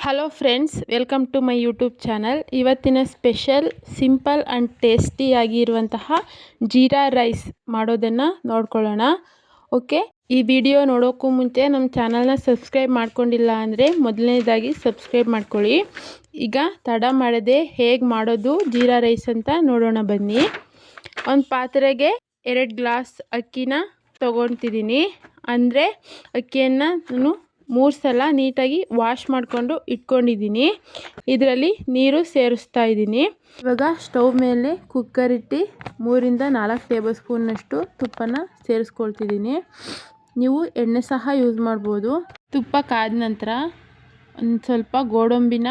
Hello friends, welcome to my YouTube channel. ಇವತ್ತಿನ special simple and ಟೇಸ್ಟಿಯಾಗಿರುವಂತಹ jeera rice ಮಾಡೋದನ್ನು ನೋಡ್ಕೊಳ್ಳೋಣ. ಓಕೆ, ಈ ವಿಡಿಯೋ ನೋಡೋಕ್ಕೂ ಮುಂಚೆ ನಮ್ಮ ಚಾನಲ್ನ ಸಬ್ಸ್ಕ್ರೈಬ್ ಮಾಡ್ಕೊಂಡಿಲ್ಲ ಅಂದರೆ ಮೊದಲನೇದಾಗಿ ಸಬ್ಸ್ಕ್ರೈಬ್ ಮಾಡ್ಕೊಳ್ಳಿ. ಈಗ ತಡ ಮಾಡದೆ ಹೇಗೆ ಮಾಡೋದು ಜೀರಾ ರೈಸ್ ಅಂತ ನೋಡೋಣ ಬನ್ನಿ. ಒಂದು ಪಾತ್ರೆಗೆ 2 ಗ್ಲಾಸ್ ಅಕ್ಕಿನ ತೊಗೊತಿದ್ದೀನಿ. ಅಂದರೆ ಅಕ್ಕಿಯನ್ನು ನಾನು 3 ಸಲ ನೀಟಾಗಿ ವಾಶ್ ಮಾಡಿಕೊಂಡು ಇಟ್ಕೊಂಡಿದ್ದೀನಿ. ಇದರಲ್ಲಿ ನೀರು ಸೇರಿಸ್ತಾ ಇದ್ದೀನಿ. ಇವಾಗ ಸ್ಟವ್ ಮೇಲೆ ಕುಕ್ಕರ್ ಇಟ್ಟು 3-4 ಟೇಬಲ್ ಸ್ಪೂನ್ನಷ್ಟು ತುಪ್ಪನ ಸೇರಿಸ್ಕೊಳ್ತಿದ್ದೀನಿ. ನೀವು ಎಣ್ಣೆ ಸಹ ಯೂಸ್ ಮಾಡ್ಬೋದು. ತುಪ್ಪ ಕಾದ ನಂತರ ಒಂದು ಸ್ವಲ್ಪ ಗೋಡಂಬಿನ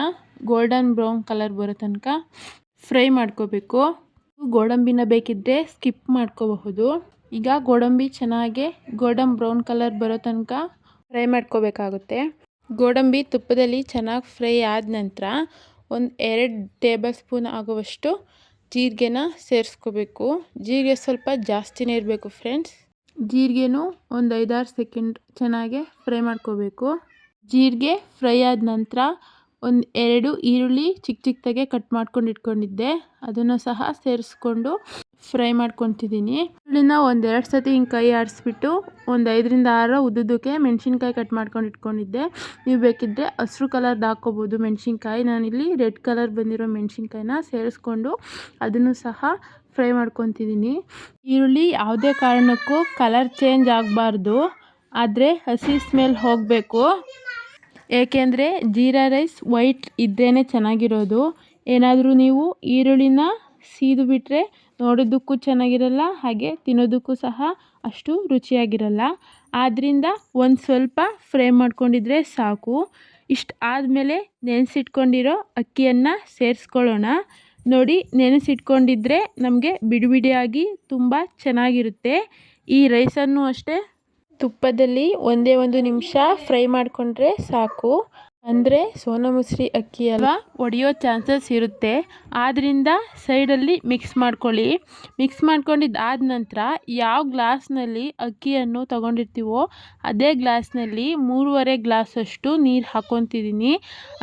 ಗೋಲ್ಡನ್ ಬ್ರೌನ್ ಕಲರ್ ಬರೋ ತನಕ ಫ್ರೈ ಮಾಡ್ಕೋಬೇಕು. ಗೋಡಂಬಿನ ಬೇಕಿದ್ದರೆ ಸ್ಕಿಪ್ ಮಾಡ್ಕೋಬಹುದು. ಈಗ ಗೋಡಂಬಿ ಚೆನ್ನಾಗಿ ಗೋಲ್ಡನ್ ಬ್ರೌನ್ ಕಲರ್ ಬರೋ ತನಕ ಫ್ರೈ ಮಾಡ್ಕೋಬೇಕಾಗುತ್ತೆ. ಗೋಡಂಬಿ ತುಪ್ಪದಲ್ಲಿ ಚೆನ್ನಾಗಿ ಫ್ರೈ ಆದ ನಂತರ ಒಂದು 2 ಟೇಬಲ್ ಸ್ಪೂನ್ ಆಗುವಷ್ಟು ಜೀರಿಗೆನ ಸೇರಿಸ್ಕೋಬೇಕು. ಜೀರಿಗೆ ಸ್ವಲ್ಪ ಜಾಸ್ತಿನೇ ಇರಬೇಕು ಫ್ರೆಂಡ್ಸ್. ಜೀರಿಗೆನೂ ಒಂದು 5-6 ಸೆಕೆಂಡ್ ಚೆನ್ನಾಗಿ ಫ್ರೈ ಮಾಡ್ಕೋಬೇಕು. ಜೀರಿಗೆ ಫ್ರೈ ಆದ ನಂತರ ಒಂದು 2 ಈರುಳ್ಳಿ ಚಿಕ್ಕದಾಗೆ ಕಟ್ ಮಾಡ್ಕೊಂಡು ಇಟ್ಕೊಂಡಿದ್ದೆ, ಅದನ್ನು ಸಹ ಸೇರಿಸ್ಕೊಂಡು ಫ್ರೈ ಮಾಡ್ಕೊತಿದ್ದೀನಿ. ಈರುಳ್ಳಿನ ಒಂದು 2 ಸತಿ ಹಿಂಗೆ ಕೈ ಆಡಿಸ್ಬಿಟ್ಟು ಒಂದು 5-6 ಉದ್ದುದಕ್ಕೆ ಮೆಣಸಿನ್ಕಾಯಿ ಕಟ್ ಮಾಡ್ಕೊಂಡು ಇಟ್ಕೊಂಡಿದ್ದೆ. ನೀವು ಬೇಕಿದ್ದರೆ ಹಸಿರು ಕಲರ್ದು ಹಾಕ್ಕೋಬೋದು ಮೆಣಸಿನ್ಕಾಯಿ. ನಾನಿಲ್ಲಿ ರೆಡ್ ಕಲರ್ ಬಂದಿರೋ ಮೆಣಸಿನ್ಕಾಯಿನ ಸೇರಿಸ್ಕೊಂಡು ಅದನ್ನು ಸಹ ಫ್ರೈ ಮಾಡ್ಕೊತಿದ್ದೀನಿ. ಈರುಳ್ಳಿ ಯಾವುದೇ ಕಾರಣಕ್ಕೂ ಕಲರ್ ಚೇಂಜ್ ಆಗಬಾರ್ದು, ಆದರೆ ಹಸಿ ಸ್ಮೆಲ್ ಹೋಗಬೇಕು. ಏಕೆಂದರೆ ಜೀರಾ ರೈಸ್ ವೈಟ್ ಇದ್ರೇ ಚೆನ್ನಾಗಿರೋದು. ಏನಾದರೂ ನೀವು ಈರುಳ್ಳಿನ ಸೀದು ಬಿಟ್ಟರೆ ನೋಡೋದಕ್ಕೂ ಚೆನ್ನಾಗಿರಲ್ಲ, ಹಾಗೆ ತಿನ್ನೋದಕ್ಕೂ ಸಹ ಅಷ್ಟು ರುಚಿಯಾಗಿರಲ್ಲ. ಆದ್ದರಿಂದ ಒಂದು ಸ್ವಲ್ಪ ಫ್ರೈ ಮಾಡ್ಕೊಂಡಿದ್ರೆ ಸಾಕು. ಇಷ್ಟು ಆದಮೇಲೆ ನೆನೆಸಿಟ್ಕೊಂಡಿರೋ ಅಕ್ಕಿಯನ್ನು ಸೇರಿಸ್ಕೊಳ್ಳೋಣ. ನೋಡಿ, ನೆನೆಸಿಟ್ಕೊಂಡಿದ್ರೆ ನಮಗೆ ಬಿಡಿಯಾಗಿ ತುಂಬ ಚೆನ್ನಾಗಿರುತ್ತೆ. ಈ ರೈಸನ್ನು ಅಷ್ಟೇ ತುಪ್ಪದಲ್ಲಿ ಒಂದೇ 1 ನಿಮಿಷ ಫ್ರೈ ಮಾಡಿಕೊಂಡ್ರೆ ಸಾಕು. ಅಂದರೆ ಸೋನಾ ಮಸೂರಿ ಅಕ್ಕಿ ಅಲ್ವಾ, ಒಡೆಯೋ ಚಾನ್ಸಸ್ ಇರುತ್ತೆ. ಆದ್ದರಿಂದ ಸೈಡಲ್ಲಿ ಮಿಕ್ಸ್ ಮಾಡ್ಕೊಳ್ಳಿ. ಮಿಕ್ಸ್ ಮಾಡ್ಕೊಂಡಿದ್ದಾದ ನಂತರ ಯಾವ ಗ್ಲಾಸ್ನಲ್ಲಿ ಅಕ್ಕಿಯನ್ನು ತೊಗೊಂಡಿರ್ತೀವೋ ಅದೇ ಗ್ಲಾಸ್ನಲ್ಲಿ 3.5 ಗ್ಲಾಸಷ್ಟು ನೀರು ಹಾಕ್ಕೊತಿದ್ದೀನಿ.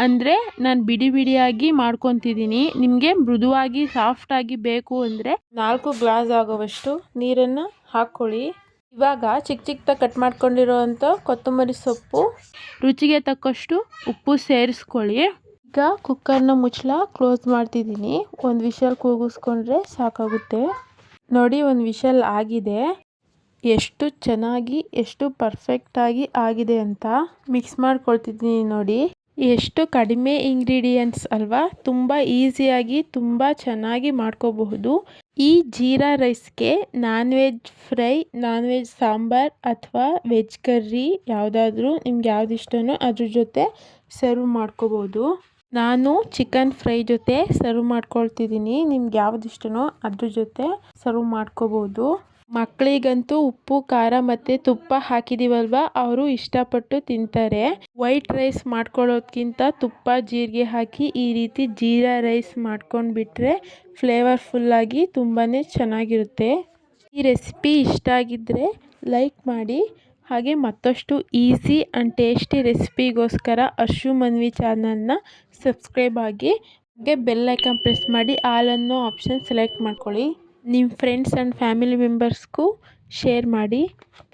ಅಂದರೆ ನಾನು ಬಿಡಿಯಾಗಿ ಮಾಡ್ಕೊತಿದ್ದೀನಿ. ನಿಮಗೆ ಮೃದುವಾಗಿ ಸಾಫ್ಟಾಗಿ ಬೇಕು ಅಂದರೆ 4 ಗ್ಲಾಸ್ ಆಗುವಷ್ಟು ನೀರನ್ನು ಹಾಕ್ಕೊಳ್ಳಿ. ಇವಾಗ ಚಿಕ್ಕದಾಗಿ ಕಟ್ ಮಾಡ್ಕೊಂಡಿರೋವಂಥ ಕೊತ್ತಂಬರಿ ಸೊಪ್ಪು, ರುಚಿಗೆ ತಕ್ಕಷ್ಟು ಉಪ್ಪು ಸೇರಿಸ್ಕೊಳ್ಳಿ. ಈಗ ಕುಕ್ಕರ್ನ ಮುಚ್ಚಳ ಕ್ಲೋಸ್ ಮಾಡ್ತಿದ್ದೀನಿ. ಒಂದು ವಿಷಲ್ ಕೂಗಿಸ್ಕೊಂಡ್ರೆ ಸಾಕಾಗುತ್ತೆ. ನೋಡಿ, ಒಂದು ವಿಷಲ್ ಆಗಿದೆ. ಎಷ್ಟು ಚೆನ್ನಾಗಿ ಎಷ್ಟು ಪರ್ಫೆಕ್ಟಾಗಿ ಆಗಿದೆ ಅಂತ ಮಿಕ್ಸ್ ಮಾಡ್ಕೊಳ್ತಿದ್ದೀನಿ ನೋಡಿ. ಎಷ್ಟು ಕಡಿಮೆ ಇಂಗ್ರೀಡಿಯೆಂಟ್ಸ್ ಅಲ್ವಾ, ತುಂಬ ಈಸಿಯಾಗಿ ತುಂಬ ಚೆನ್ನಾಗಿ ಮಾಡ್ಕೋಬಹುದು. ಈ ಜೀರಾ ರೈಸ್ಗೆ non veg fry, non veg sambar ಅಥವಾ ವೆಜ್ ಕರ್ರಿ ಯಾವುದಾದ್ರೂ ನಿಮ್ಗೆ ಯಾವ್ದು ಇಷ್ಟನೋ ಅದ್ರ ಜೊತೆ ಸರ್ವ್ ಮಾಡ್ಕೋಬೋದು. ನಾನು ಚಿಕನ್ ಫ್ರೈ ಜೊತೆ ಸರ್ವ್ ಮಾಡ್ಕೊಳ್ತಿದ್ದೀನಿ. ನಿಮ್ಗೆ ಯಾವ್ದು ಇಷ್ಟನೋ ಅದ್ರ ಜೊತೆ ಸರ್ವ್ ಮಾಡ್ಕೋಬೋದು. ಮಕ್ಕಳಿಗಂತೂ ಉಪ್ಪು ಖಾರ ಮತ್ತು ತುಪ್ಪ ಹಾಕಿದ್ದೀವಲ್ವ, ಅವರು ಇಷ್ಟಪಟ್ಟು ತಿಂತಾರೆ. ವೈಟ್ ರೈಸ್ ಮಾಡ್ಕೊಳ್ಳೋದ್ಕಿಂತ ತುಪ್ಪ ಜೀರಿಗೆ ಹಾಕಿ ಈ ರೀತಿ ಜೀರಾ ರೈಸ್ ಮಾಡ್ಕೊಂಡ್ಬಿಟ್ರೆ ಫ್ಲೇವರ್ಫುಲ್ಲಾಗಿ ತುಂಬಾ ಚೆನ್ನಾಗಿರುತ್ತೆ. ಈ ರೆಸಿಪಿ ಇಷ್ಟ ಆಗಿದ್ದರೆ ಲೈಕ್ ಮಾಡಿ. ಹಾಗೆ ಮತ್ತಷ್ಟು ಈಸಿ ಆ್ಯಂಡ್ ಟೇಸ್ಟಿ ರೆಸಿಪಿಗೋಸ್ಕರ ಅರ್ಷು ಮನ್ವಿ ಚಾನಲ್ನ ಸಬ್ಸ್ಕ್ರೈಬ್ ಆಗಿ. ಹಾಗೆ ಬೆಲ್ ಐಕಾನ್ ಪ್ರೆಸ್ ಮಾಡಿ ಆಲ್ ಅನ್ನೋ ಆಪ್ಷನ್ ಸೆಲೆಕ್ಟ್ ಮಾಡ್ಕೊಳ್ಳಿ. ನಿಮ್ಮ ಫ್ರೆಂಡ್ಸ್ ಆ್ಯಂಡ್ ಫ್ಯಾಮಿಲಿ ಮೆಂಬರ್ಸ್ಗೂ ಶೇರ್ ಮಾಡಿ.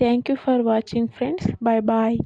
Thank you for watching friends. Bye bye.